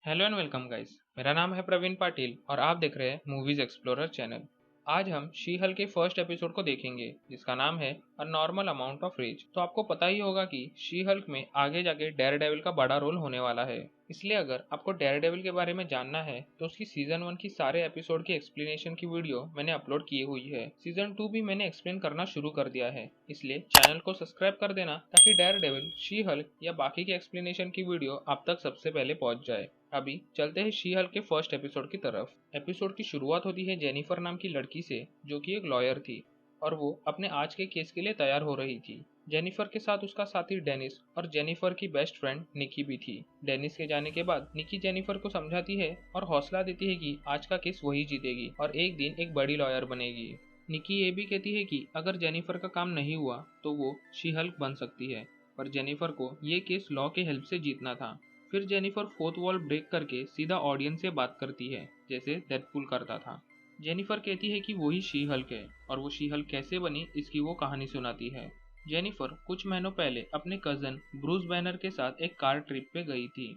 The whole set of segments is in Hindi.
Hello and welcome guys. मेरा नाम है प्रवीण पाटिल और आप देख रहे हैं मूवीज एक्सप्लोरर चैनल। आज हम शी हल्क के फर्स्ट एपिसोड को देखेंगे जिसका नाम है a normal amount of rage. तो आपको पता ही होगा कि शी हल्क में आगे जाके डेयर डेविल का बड़ा रोल होने वाला है। इसलिए अगर आपको डेयर डेविल के बारे में जानना है तो उसकी सीजन 1 की सारे एपिसोड की एक्सप्लेनेशन की वीडियो मैंने अपलोड की हुई है। सीजन 2 भी मैंने एक्सप्लेन करना शुरू कर दिया है, इसलिए चैनल को सब्सक्राइब कर देना ताकि डेयर डेविल, शी हल्क या बाकी की एक्सप्लेनेशन की वीडियो आप तक सबसे पहले पहुंच जाए। अभी चलते हैं शी हल्क के फर्स्ट एपिसोड की तरफ। एपिसोड की शुरुआत होती है जेनिफर नाम की लड़की से जो कि एक लॉयर थी और वो अपने आज के केस के लिए तैयार हो रही थी। जेनिफर के साथ उसका साथी डेनिस और जेनिफर की बेस्ट फ्रेंड निकी भी थी। डेनिस के जाने के बाद निकी जेनिफर को समझाती है और हौसला देती है कि आज का केस वही जीतेगी और एक दिन एक बड़ी लॉयर बनेगी। निकी ये भी कहती है कि अगर जेनिफर का काम नहीं हुआ तो वो शी हल्क बन सकती है, पर जेनिफर को ये केस लॉ के हेल्प से जीतना था। फिर जेनिफर फोर्थ वॉल ब्रेक करके सीधा ऑडियंस से बात करती है जैसे डेडपूल करता था। जेनिफर कहती है कि वही शी हल्क है और वो शी हल्क कैसे बनी इसकी वो कहानी सुनाती है। जेनिफर कुछ महीनों पहले अपने कजन ब्रूस बैनर के साथ एक कार ट्रिप पे गई थी।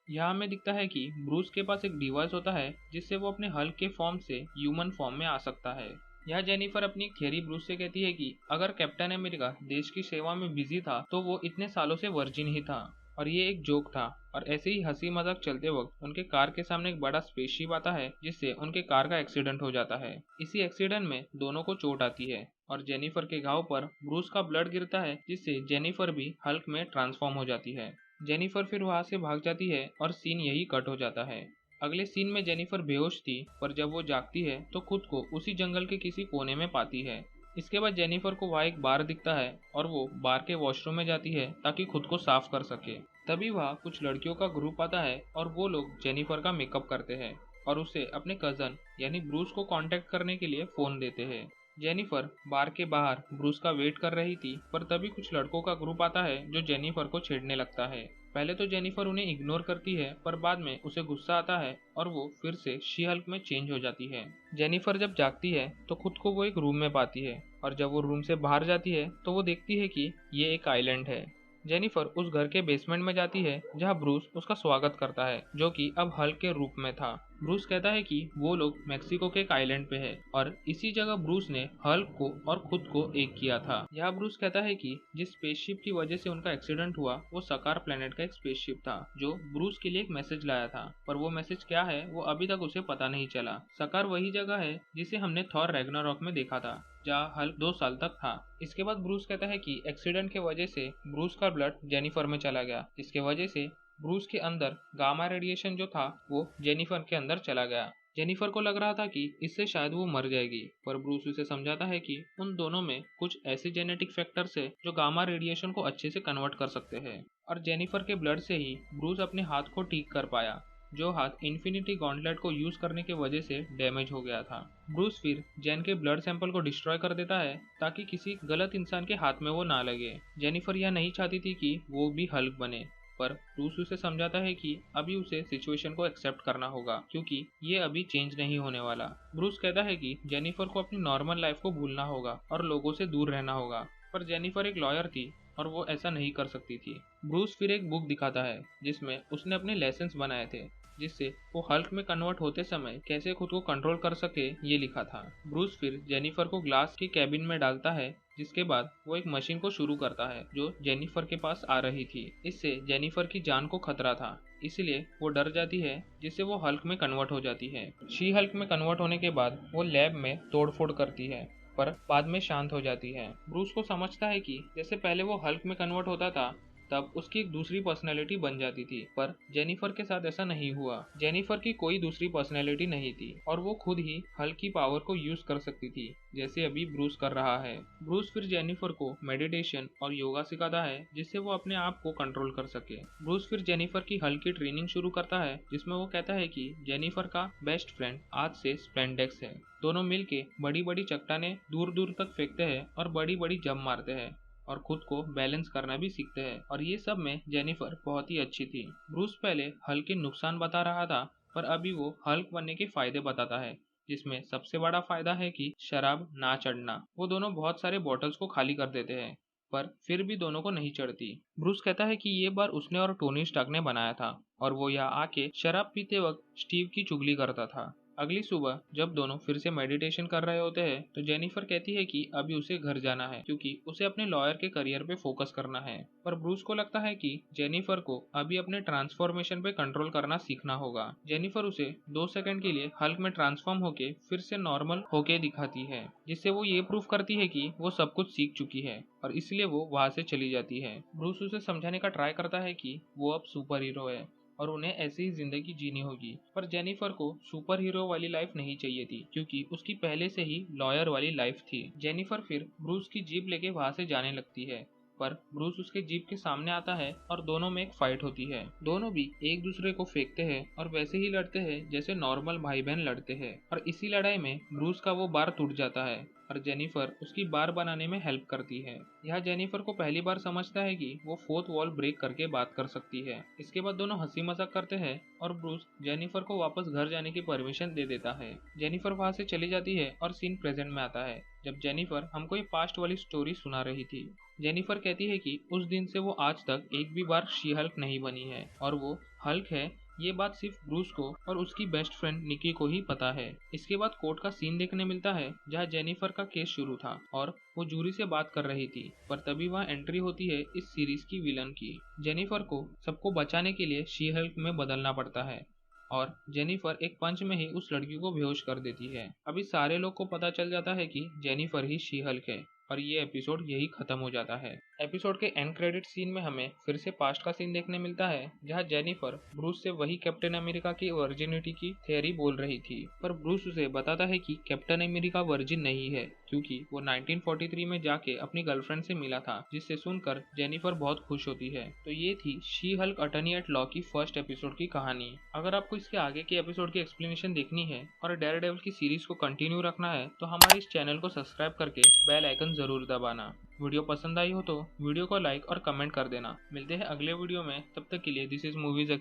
यहाँ हमें दिखता है कि ब्रूस के पास एक डिवाइस होता है जिससे वो अपने हल्क के फॉर्म से ह्यूमन फॉर्म में आ सकता है। यह जेनिफर अपनी एक थियरी ब्रूस से कहती है कि अगर कैप्टन अमेरिका देश की सेवा में बिजी था तो वो इतने सालों से वर्जिन ही था और ये एक जोक था। और ऐसे ही हंसी मजाक चलते वक्त उनके कार के सामने एक बड़ा स्पेसशिप आता है जिससे उनके कार का एक्सीडेंट हो जाता है। इसी एक्सीडेंट में दोनों को चोट आती है और जेनिफर के घाव पर ब्रूस का ब्लड गिरता है जिससे जेनिफर भी हल्क में ट्रांसफॉर्म हो जाती है। जेनिफर फिर वहां से भाग जाती है और सीन यही कट हो जाता है। अगले सीन में जेनिफर बेहोश थी पर जब वो जागती है तो खुद को उसी जंगल के किसी कोने में पाती है। इसके बाद जेनिफर को वहाँ एक बार दिखता है और वो बार के वॉशरूम में जाती है ताकि खुद को साफ कर सके। तभी वहाँ कुछ लड़कियों का ग्रुप आता है और वो लोग जेनिफर का मेकअप करते हैं और उसे अपने कजन यानी ब्रूस को कांटेक्ट करने के लिए फोन देते हैं। जेनिफर बार के बाहर ब्रूस का वेट कर रही थी पर तभी कुछ लड़कों का ग्रुप आता है जो जेनिफर को छेड़ने लगता है। पहले तो जेनिफर उन्हें इग्नोर करती है पर बाद में उसे गुस्सा आता है और वो फिर से शी हल्क में चेंज हो जाती है। जेनिफर जब जागती है तो खुद को वो एक रूम में पाती है और जब वो रूम से बाहर जाती है तो वो देखती है कि ये एक आइलैंड है। जेनिफर उस घर के बेसमेंट में जाती है जहां ब्रूस उसका स्वागत करता है जो कि अब हल्क के रूप में था। ब्रूस कहता है कि वो लोग मेक्सिको के एक आइलैंड पे है और इसी जगह ब्रूस ने हल्क को और खुद को एक किया था। यहाँ ब्रूस कहता है कि जिस स्पेसशिप की वजह से उनका एक्सीडेंट हुआ वो सकार प्लेनेट का एक स्पेसशिप था जो ब्रूस के लिए एक मैसेज लाया था, पर वो मैसेज क्या है वो अभी तक उसे पता नहीं चला। सकार वही जगह है जिसे हमने थॉर रैग्नारॉक में देखा था जहाँ हल्क 2 साल तक था। इसके बाद ब्रूस कहता है कि एक्सीडेंट के वजह से ब्रूस का ब्लड जेनिफर में चला गया, जिसके वजह से ब्रूस के अंदर गामा रेडिएशन जो था वो जेनिफर के अंदर चला गया। जेनिफर को लग रहा था कि इससे शायद वो मर जाएगी, पर ब्रूस उसे समझाता है कि उन दोनों में कुछ ऐसे जेनेटिक फैक्टर्स है जो गामा रेडिएशन को अच्छे से कन्वर्ट कर सकते हैं। और जेनिफर के ब्लड से ही ब्रूस अपने हाथ को ठीक कर पाया जो हाथ इन्फिनिटी गॉन्टलेट को यूज करने की वजह से डैमेज हो गया था। ब्रूस फिर जेन के ब्लड सैंपल को डिस्ट्रॉय कर देता है ताकि किसी गलत इंसान के हाथ में वो ना लगे। जेनिफर यह नहीं चाहती थी कि वो भी हल्क बने, पर ब्रूस उसे समझाता है कि अभी उसे सिचुएशन को एक्सेप्ट करना होगा क्योंकि ये अभी चेंज नहीं होने वाला। ब्रूस कहता है कि जेनिफर को अपनी नॉर्मल लाइफ को भूलना होगा और लोगों से दूर रहना होगा, पर जेनिफर एक लॉयर थी और वो ऐसा नहीं कर सकती थी। ब्रूस फिर एक बुक दिखाता है जिसमें उसने अपने लेसन्स बनाए थे जिससे वो हल्क में कन्वर्ट होते समय कैसे खुद को कंट्रोल कर सके ये लिखा था। ब्रूस फिर जेनिफर को ग्लास की कैबिन में डालता है जिसके बाद वो एक मशीन को शुरू करता है जो जेनिफर के पास आ रही थी। इससे जेनिफर की जान को खतरा था, इसलिए वो डर जाती है जिससे वो हल्क में कन्वर्ट हो जाती है। शी हल्क में कन्वर्ट होने के बाद वो लैब में तोड़फोड़ करती है पर बाद में शांत हो जाती है। ब्रूस को समझता है कि जैसे पहले वो हल्क में कन्वर्ट होता था तब उसकी एक दूसरी पर्सनैलिटी बन जाती थी, पर जेनिफर के साथ ऐसा नहीं हुआ। जेनिफर की कोई दूसरी पर्सनैलिटी नहीं थी और वो खुद ही हल्क की पावर को यूज कर सकती थी जैसे अभी ब्रूस कर रहा है। ब्रूस फिर जेनिफर को मेडिटेशन और योगा सिखाता है जिससे वो अपने आप को कंट्रोल कर सके। ब्रूस फिर जेनिफर की हल्क की ट्रेनिंग शुरू करता है जिसमें वो कहता है कि जेनिफर का बेस्ट फ्रेंड आज से स्प्लेंडेक्स है। दोनों मिलके बड़ी बड़ी चट्टाने दूर दूर तक फेंकते हैं और बड़ी बड़ी जंप मारते हैं और खुद को बैलेंस करना भी सीखते हैं, और ये सब में जेनिफर बहुत ही अच्छी थी। ब्रूस पहले हल्क के नुकसान बता रहा था पर अभी वो हल्क बनने के फायदे बताता है जिसमें सबसे बड़ा फायदा है कि शराब ना चढ़ना। वो दोनों बहुत सारे बॉटल्स को खाली कर देते हैं पर फिर भी दोनों को नहीं चढ़ती। ब्रूस कहता है कि ये बार उसने और टोनी स्टार्क ने बनाया था और वो यहाँ आके शराब पीते वक्त स्टीव की चुगली करता था। अगली सुबह जब दोनों फिर से मेडिटेशन कर रहे होते हैं तो जेनिफर कहती है कि अभी उसे घर जाना है क्योंकि उसे अपने लॉयर के करियर पे फोकस करना है। पर ब्रूस को लगता है कि जेनिफर को अभी अपने ट्रांसफॉर्मेशन पे कंट्रोल करना सीखना होगा। जेनिफर उसे 2 सेकंड के लिए हल्क में ट्रांसफॉर्म होके फिर से नॉर्मल होके दिखाती है, जिससे वो ये प्रूव करती है कि वो सब कुछ सीख चुकी है और इसलिए वो वहां से चली जाती है। ब्रूस उसे समझाने का ट्राई करता है कि वो अब सुपर हीरो है और उन्हें ऐसी ही जिंदगी जीनी होगी, पर जेनिफर को सुपर हीरो वाली लाइफ नहीं चाहिए थी क्योंकि उसकी पहले से ही लॉयर वाली लाइफ थी। जेनिफर फिर ब्रूस की जीप लेके वहां से जाने लगती है, पर ब्रूस उसके जीप के सामने आता है और दोनों में एक फाइट होती है। दोनों भी एक दूसरे को फेंकते हैं और वैसे ही लड़ते हैं जैसे नॉर्मल भाई बहन लड़ते हैं, और इसी लड़ाई में ब्रूस का वो बार टूट जाता है और जेनिफर उसकी बार बनाने में हेल्प करती है। यह जेनिफर को पहली बार समझता है कि वो फोर्थ वॉल ब्रेक करके बात कर सकती है। इसके बाद दोनों हंसी मजाक करते हैं और ब्रूस जेनिफर को वापस घर जाने की परमिशन दे देता है। जेनिफर वहां से चली जाती है और सीन प्रेजेंट में आता है जब जेनिफर हमको ये पास्ट वाली स्टोरी सुना रही थी। जेनिफर कहती है कि उस दिन से वो आज तक एक भी बार शी हल्क नहीं बनी है और वो हल्क है, ये बात सिर्फ ब्रूस को और उसकी बेस्ट फ्रेंड निकी को ही पता है। इसके बाद कोर्ट का सीन देखने मिलता है जहाँ जेनिफर का केस शुरू था और वो जूरी से बात कर रही थी, पर तभी वहाँ एंट्री होती है इस सीरीज की विलन की। जेनिफर को सबको बचाने के लिए शी हल्क में बदलना पड़ता है और जेनिफर एक पंच में ही उस लड़की को बेहोश कर देती है। अभी सारे लोग को पता चल जाता है कि जेनिफर ही शी हल्क है और ये एपिसोड यही खत्म हो जाता है। एपिसोड के एंड क्रेडिट सीन में हमें फिर से पास्ट का सीन देखने मिलता है जहां जेनिफर ब्रूस से वही कैप्टन अमेरिका की वर्जिनिटी की थ्योरी बोल रही थी, पर ब्रूस उसे बताता है कि कैप्टन अमेरिका वर्जिन नहीं है क्योंकि वो 1943 में जाके अपनी गर्लफ्रेंड से मिला था, जिससे सुनकर जेनिफर बहुत खुश होती है। तो ये थी She Hulk attorney at law की फर्स्ट एपिसोड की कहानी। अगर आपको इसके आगे के एपिसोड की एक्सप्लेनेशन देखनी है और डेयरडेविल की सीरीज को कंटिन्यू रखना है तो हमारे इस चैनल को सब्सक्राइब करके बेल आइकन जरूर दबाना। वीडियो पसंद आई हो तो वीडियो को लाइक और कमेंट कर देना। मिलते हैं अगले वीडियो में, तब तक के लिए दिस इज मूवीज